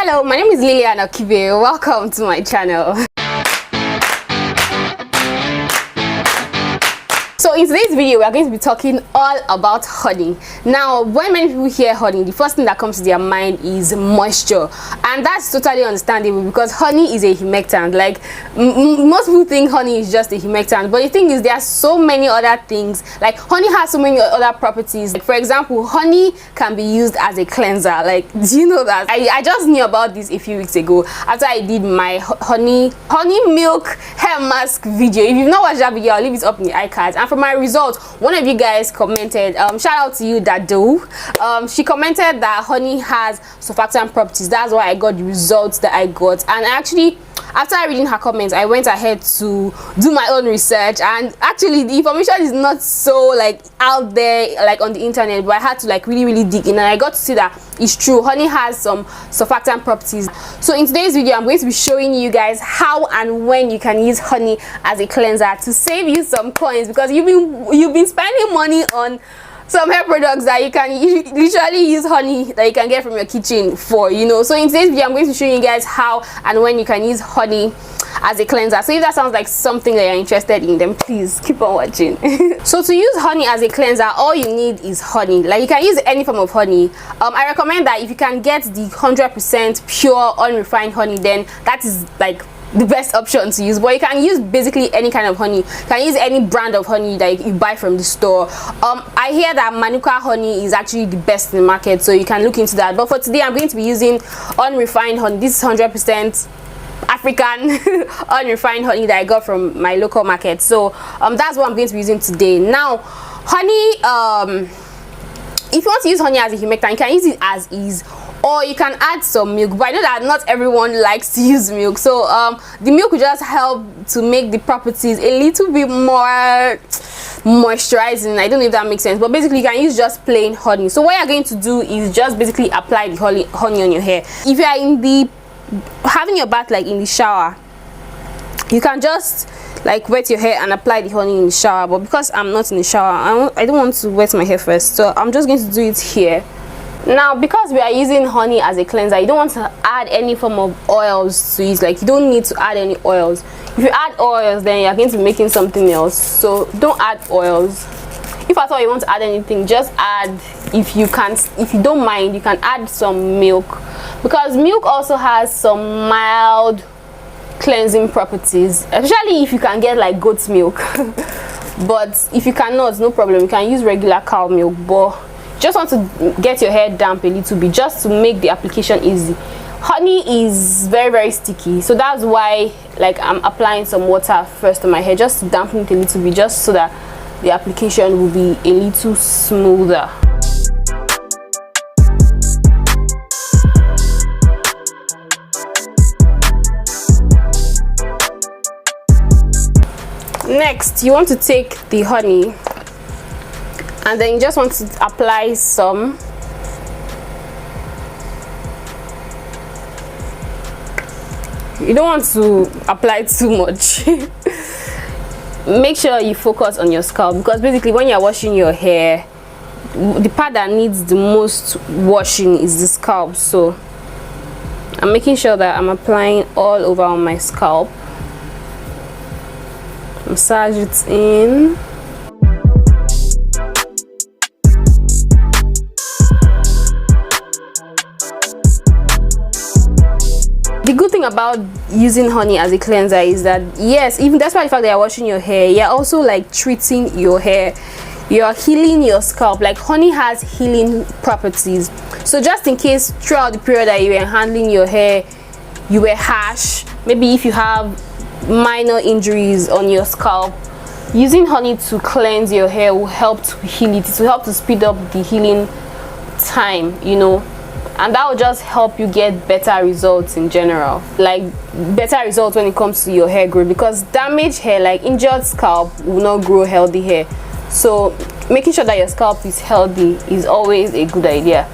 Hello, my name is Liliana Kibe. Welcome to my channel. So in today's video, we are going to be talking all about honey. Now, when many people hear honey, the first thing that comes to their mind is moisture, and that's totally understandable because honey is a humectant. Like most people think honey is just a humectant, but the thing is there are so many other things. Like honey has so many other properties. Like, for example, honey can be used as a cleanser. Like, do you know that? I just knew about this a few weeks ago after I did my honey milk hair mask video. If you've not watched that video, I'll leave it up in the iCards. And for my results, one of you guys commented, shout out to you, Dado. She commented that honey has surfactant properties. That's why I got the results that I got. And actually, after reading her comments, I went ahead to do my own research, and actually the information is not so like out there like on the internet, but I had to like really dig in, and I got to see that it's true. Honey has some surfactant properties. So in today's video, I'm going to be showing you guys how and when you can use honey as a cleanser to save you some coins, because you've been spending money on some hair products that you can literally use honey that you can get from your kitchen for, you know. So in today's video, I'm going to show you guys how and when you can use honey as a cleanser. So if that sounds like something that you're interested in, then please keep on watching. So to use honey as a cleanser, all you need is honey. Like, you can use any form of honey. I recommend that if you can get the 100% pure unrefined honey, then that is like the best option to use. But you can use basically any kind of honey. You can use any brand of honey that you buy from the store. I hear that Manuka honey is actually the best in the market, so you can look into that. But for today, I'm going to be using unrefined honey. This is 100% African unrefined honey that I got from my local market. So that's what I'm going to be using today. Now, honey, if you want to use honey as a humectant, you can use it as is, or you can add some milk. But I know that not everyone likes to use milk, so the milk will just help to make the properties a little bit more moisturizing. I don't know if that makes sense, but basically you can use just plain honey. So what you're going to do is just basically apply the honey on your hair. If you are having your bath like in the shower, you can just like wet your hair and apply the honey in the shower. But because I'm not in the shower, I don't want to wet my hair first, so I'm just going to do it here. Now, because we are using honey as a cleanser, you don't want to add any form of oils to it. Like, you don't need to add any oils. If you add oils, then you're going to be making something else, so don't add oils. If at all you want to add anything, just add, if you don't mind, you can add some milk, because milk also has some mild cleansing properties, especially if you can get like goat's milk. But if you cannot, no problem, you can use regular cow milk. But just want to get your hair damp a little bit, just to make the application easy. Honey is very sticky, so that's why like I'm applying some water first on my hair, just to dampen it a little bit, just so that the application will be a little smoother. Next, you want to take the honey, and then you just want to apply some. You don't want to apply too much. Make sure you focus on your scalp, because basically when you're washing your hair, the part that needs the most washing is the scalp. So I'm making sure that I'm applying all over on my scalp. Massage it in. The good thing about using honey as a cleanser is that, yes, even despite the fact that you're washing your hair, you're also like treating your hair. You're healing your scalp. Like, honey has healing properties. So just in case throughout the period that you were handling your hair, you were harsh, maybe if you have minor injuries on your scalp, using honey to cleanse your hair will help to heal it. It will help to speed up the healing time, you know. And that will just help you get better results in general, like better results when it comes to your hair growth, because damaged hair, like injured scalp, will not grow healthy hair. So making sure that your scalp is healthy is always a good idea.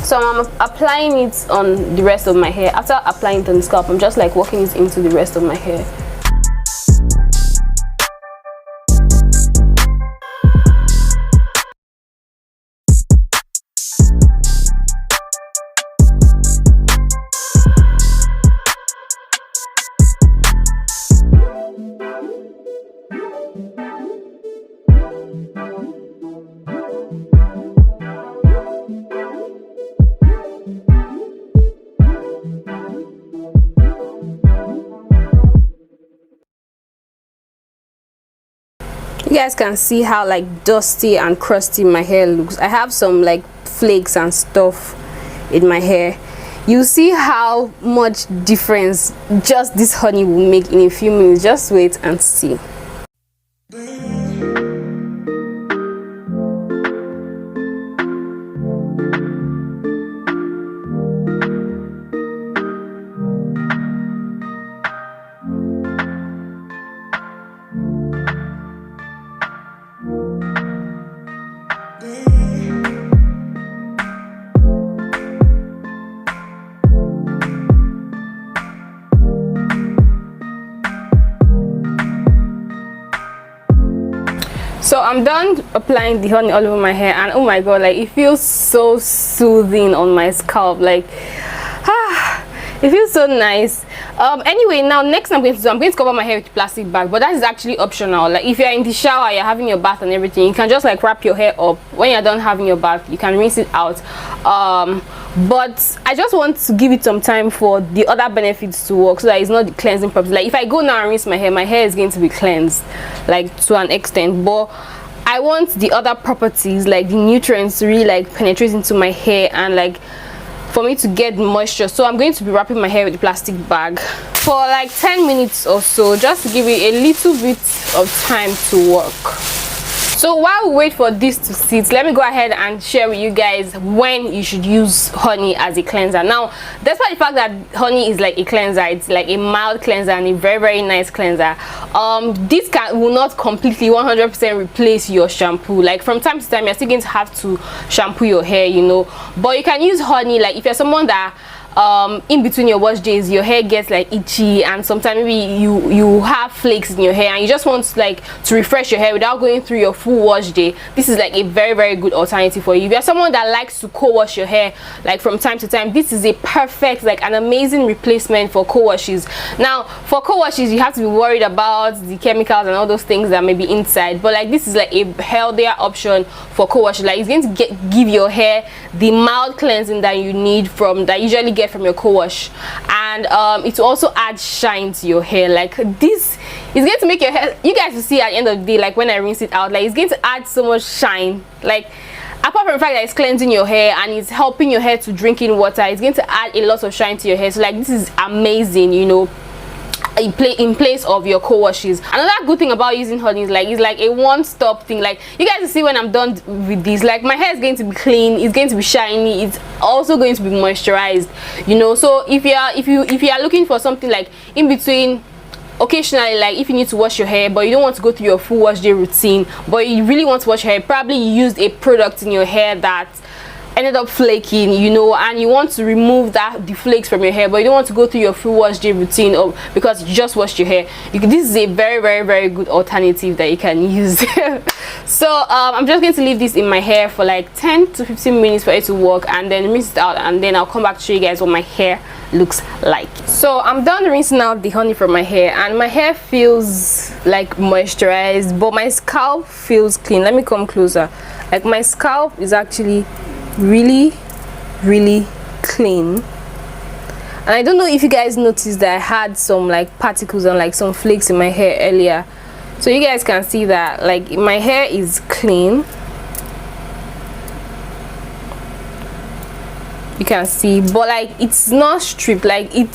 So I'm applying it on the rest of my hair. After applying it on the scalp, I'm just like working it into the rest of my hair. You guys can see how like dusty and crusty my hair looks. I have some like flakes and stuff in my hair. You see how much difference just this honey will make in a few minutes. Just wait and see. So I'm done applying the honey all over my hair, and oh my god, like it feels so soothing on my scalp. Like it feels so nice. Anyway, now next I'm going to cover my hair with a plastic bag, but that is actually optional. Like if you're in the shower, you're having your bath and everything, you can just like wrap your hair up. When you're done having your bath, you can rinse it out. But I just want to give it some time for the other benefits to work, so that it's not the cleansing purpose. Like if I go now and rinse my hair is going to be cleansed like to an extent, but I want the other properties like the nutrients to really like penetrate into my hair and like for me to get moisture. So I'm going to be wrapping my hair with a plastic bag for like 10 minutes or so, just to give it a little bit of time to work. So while we wait for this to sit, let me go ahead and share with you guys when you should use honey as a cleanser. Now, despite the fact that honey is like a cleanser, it's like a mild cleanser and a very nice cleanser, this will not completely 100% replace your shampoo. Like from time to time, you're still going to have to shampoo your hair, you know, but you can use honey. Like if you're someone that in between your wash days your hair gets like itchy, and sometimes maybe you have flakes in your hair and you just want like to refresh your hair without going through your full wash day, this is like a very good alternative for you. If you're someone that likes to co-wash your hair like from time to time, this is a perfect, like an amazing replacement for co-washes. Now for co-washes, you have to be worried about the chemicals and all those things that may be inside, but like this is like a healthier option for co-washes. Like it's going to give your hair the mild cleansing that you need from that you usually get from your co-wash, and it also adds shine to your hair. Like this is going to make your hair, you guys will see at the end of the day, like when I rinse it out, like it's going to add so much shine. Like apart from the fact that it's cleansing your hair and it's helping your hair to drink in water, it's going to add a lot of shine to your hair. So like this is amazing, you know, in place of your co-washes. Another good thing about using honey is like it's like a one-stop thing. Like you guys will see when I'm done with this, like my hair is going to be clean, it's going to be shiny, it's also going to be moisturized, you know. So if you are looking for something like in between, occasionally, like if you need to wash your hair but you don't want to go through your full wash day routine, but you really want to wash your hair, probably you used a product in your hair that ended up flaking, you know, and you want to remove the flakes from your hair, but you don't want to go through your full wash day routine because you just washed your hair, this is a very good alternative that you can use. So I'm just going to leave this in my hair for like 10 to 15 minutes for it to work, and then rinse it out, and then I'll come back to show you guys what my hair looks like. So I'm done rinsing out the honey from my hair, and my hair feels like moisturized, but my scalp feels clean. Let me come closer. Like my scalp is actually really clean, and I don't know if you guys noticed that I had some like particles and like some flakes in my hair earlier, so you guys can see that like my hair is clean. You can see, but like it's not stripped. Like it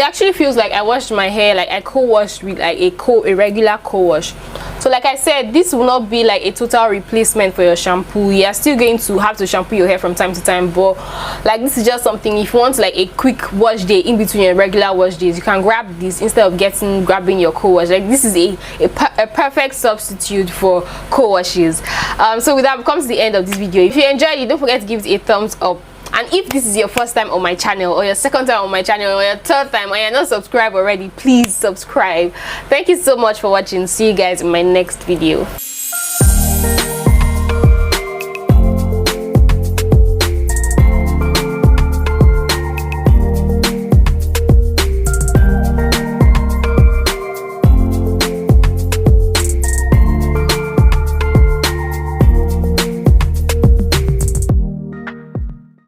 actually feels like I washed my hair, like I co-washed with like a regular co-wash. So like I said, this will not be like a total replacement for your shampoo. You are still going to have to shampoo your hair from time to time, but like this is just something, if you want like a quick wash day in between your regular wash days, you can grab this instead of grabbing your co-wash. Like this is a perfect substitute for co-washes. So with that comes the end of this video. If you enjoyed it, don't forget to give it a thumbs up. And if this is your first time on my channel, or your second time on my channel, or your third time, and you're not subscribed already, please subscribe. Thank you so much for watching. See you guys in my next video.